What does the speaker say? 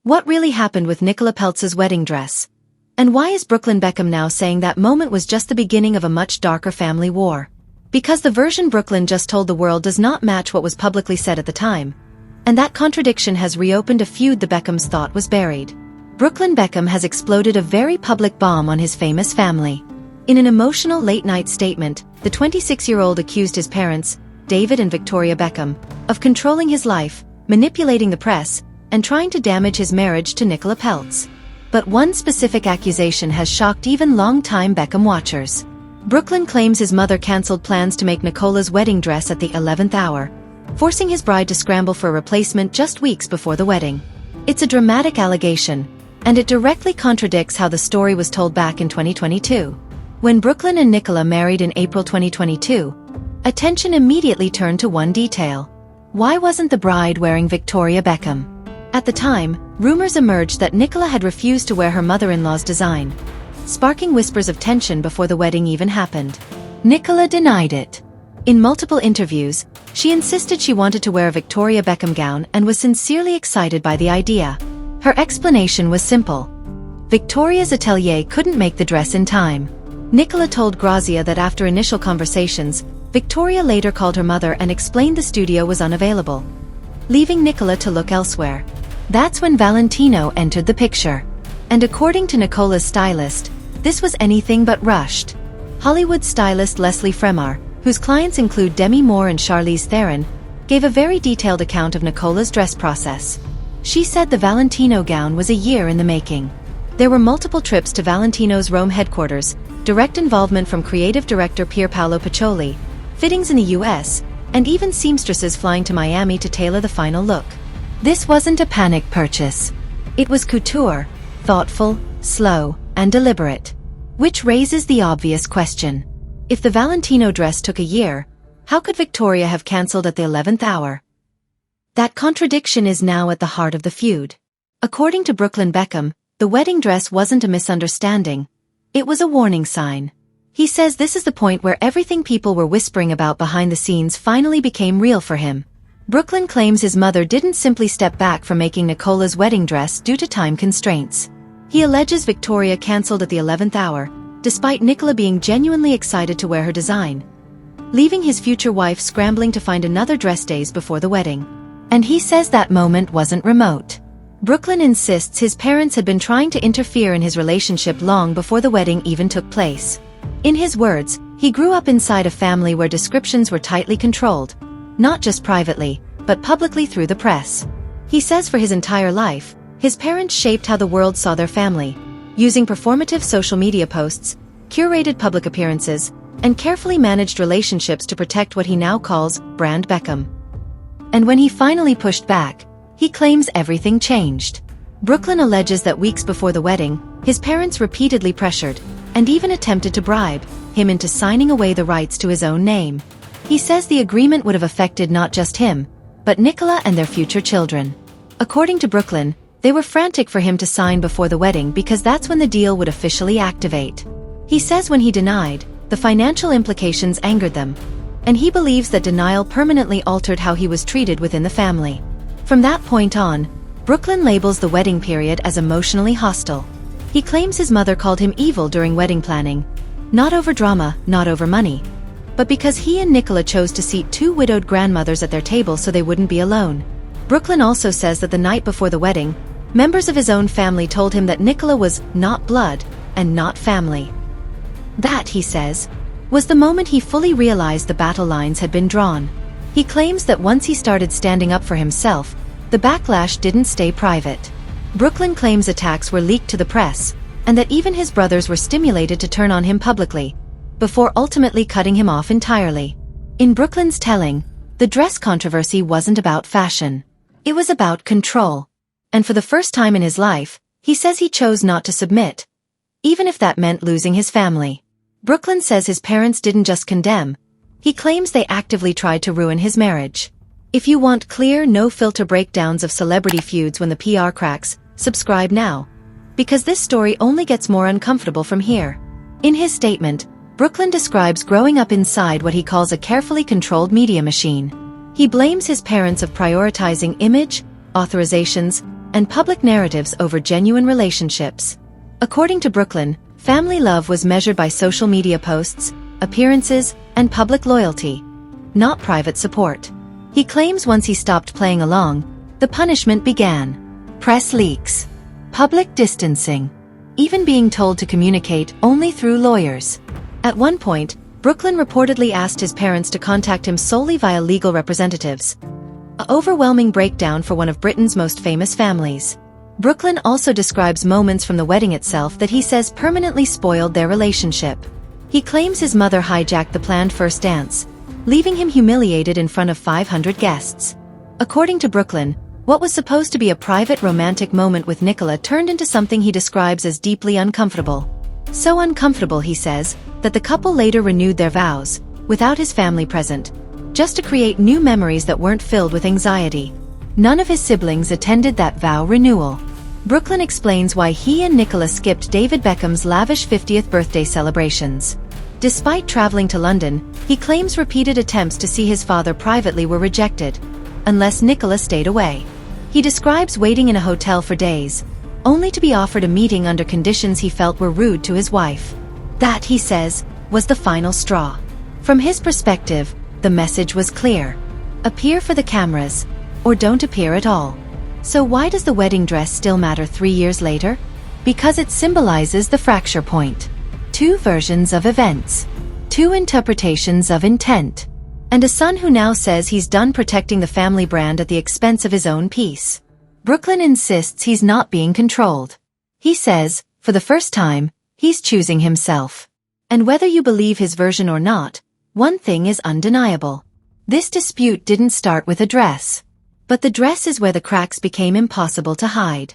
What really happened with Nicola Peltz's wedding dress? And why is Brooklyn Beckham now saying that moment was just the beginning of a much darker family war? Because the version Brooklyn just told the world does not match what was publicly said at the time. And that contradiction has reopened a feud the Beckhams thought was buried. Brooklyn Beckham has exploded a very public bomb on his famous family. In an emotional late-night statement, the 26-year-old accused his parents, David and Victoria Beckham, of controlling his life, manipulating the press, and trying to damage his marriage to Nicola Peltz. But one specific accusation has shocked even long-time Beckham watchers. Brooklyn claims his mother cancelled plans to make Nicola's wedding dress at the 11th hour, forcing his bride to scramble for a replacement just weeks before the wedding. It's a dramatic allegation, and it directly contradicts how the story was told back in 2022. When Brooklyn and Nicola married in April 2022, attention immediately turned to one detail. Why wasn't the bride wearing Victoria Beckham? At the time, rumors emerged that Nicola had refused to wear her mother-in-law's design, sparking whispers of tension before the wedding even happened. Nicola denied it. In multiple interviews, she insisted she wanted to wear a Victoria Beckham gown and was sincerely excited by the idea. Her explanation was simple. Victoria's atelier couldn't make the dress in time. Nicola told Grazia that after initial conversations, Victoria later called her mother and explained the studio was unavailable, leaving Nicola to look elsewhere. That's when Valentino entered the picture. And according to Nicola's stylist, this was anything but rushed. Hollywood stylist Leslie Fremar, whose clients include Demi Moore and Charlize Theron, gave a very detailed account of Nicola's dress process. She said the Valentino gown was a year in the making. There were multiple trips to Valentino's Rome headquarters, direct involvement from creative director Pier Paolo Pacioli, fittings in the US, and even seamstresses flying to Miami to tailor the final look. This wasn't a panic purchase. It was couture, thoughtful, slow, and deliberate. Which raises the obvious question. If the Valentino dress took a year, how could Victoria have cancelled at the 11th hour? That contradiction is now at the heart of the feud. According to Brooklyn Beckham, the wedding dress wasn't a misunderstanding. It was a warning sign. He says this is the point where everything people were whispering about behind the scenes finally became real for him. Brooklyn claims his mother didn't simply step back from making Nicola's wedding dress due to time constraints. He alleges Victoria cancelled at the 11th hour, despite Nicola being genuinely excited to wear her design, leaving his future wife scrambling to find another dress days before the wedding. And he says that moment wasn't remote. Brooklyn insists his parents had been trying to interfere in his relationship long before the wedding even took place. In his words, he grew up inside a family where descriptions were tightly controlled, not just privately, but publicly through the press. He says for his entire life, his parents shaped how the world saw their family, using performative social media posts, curated public appearances, and carefully managed relationships to protect what he now calls Brand Beckham. And when he finally pushed back, he claims everything changed. Brooklyn alleges that weeks before the wedding, his parents repeatedly pressured, and even attempted to bribe, him into signing away the rights to his own name. He says the agreement would have affected not just him, but Nicola and their future children. According to Brooklyn, they were frantic for him to sign before the wedding because that's when the deal would officially activate. He says when he denied, the financial implications angered them, and he believes that denial permanently altered how he was treated within the family. From that point on, Brooklyn labels the wedding period as emotionally hostile. He claims his mother called him evil during wedding planning, not over drama, not over money, but because he and Nicola chose to seat two widowed grandmothers at their table so they wouldn't be alone. Brooklyn also says that the night before the wedding, members of his own family told him that Nicola was not blood and not family. That, he says, was the moment he fully realized the battle lines had been drawn. He claims that once he started standing up for himself, the backlash didn't stay private. Brooklyn claims attacks were leaked to the press, and that even his brothers were stimulated to turn on him publicly, before ultimately cutting him off entirely. In Brooklyn's telling, the dress controversy wasn't about fashion. It was about control. And for the first time in his life, he says he chose not to submit, even if that meant losing his family. Brooklyn says his parents didn't just condemn, he claims they actively tried to ruin his marriage. If you want clear, no-filter breakdowns of celebrity feuds when the PR cracks, subscribe now. Because this story only gets more uncomfortable from here. In his statement, Brooklyn describes growing up inside what he calls a carefully controlled media machine. He blames his parents of prioritizing image, authorizations, and public narratives over genuine relationships. According to Brooklyn, family love was measured by social media posts, appearances, and public loyalty, not private support. He claims once he stopped playing along, the punishment began. Press leaks, public distancing, even being told to communicate only through lawyers. At one point, Brooklyn reportedly asked his parents to contact him solely via legal representatives. An overwhelming breakdown for one of Britain's most famous families. Brooklyn also describes moments from the wedding itself that he says permanently spoiled their relationship. He claims his mother hijacked the planned first dance, leaving him humiliated in front of 500 guests. According to Brooklyn, what was supposed to be a private romantic moment with Nicola turned into something he describes as deeply uncomfortable. So uncomfortable, he says, that the couple later renewed their vows, without his family present, just to create new memories that weren't filled with anxiety. None of his siblings attended that vow renewal. Brooklyn explains why he and Nicola skipped David Beckham's lavish 50th birthday celebrations. Despite traveling to London, he claims repeated attempts to see his father privately were rejected, unless Nicola stayed away. He describes waiting in a hotel for days, only to be offered a meeting under conditions he felt were rude to his wife. That, he says, was the final straw. From his perspective, the message was clear. Appear for the cameras, or don't appear at all. So why does the wedding dress still matter 3 years later? Because it symbolizes the fracture point. Two versions of events. Two interpretations of intent. And a son who now says he's done protecting the family brand at the expense of his own peace. Brooklyn insists he's not being controlled. He says, for the first time, he's choosing himself. And whether you believe his version or not, one thing is undeniable. This dispute didn't start with a dress. But the dress is where the cracks became impossible to hide.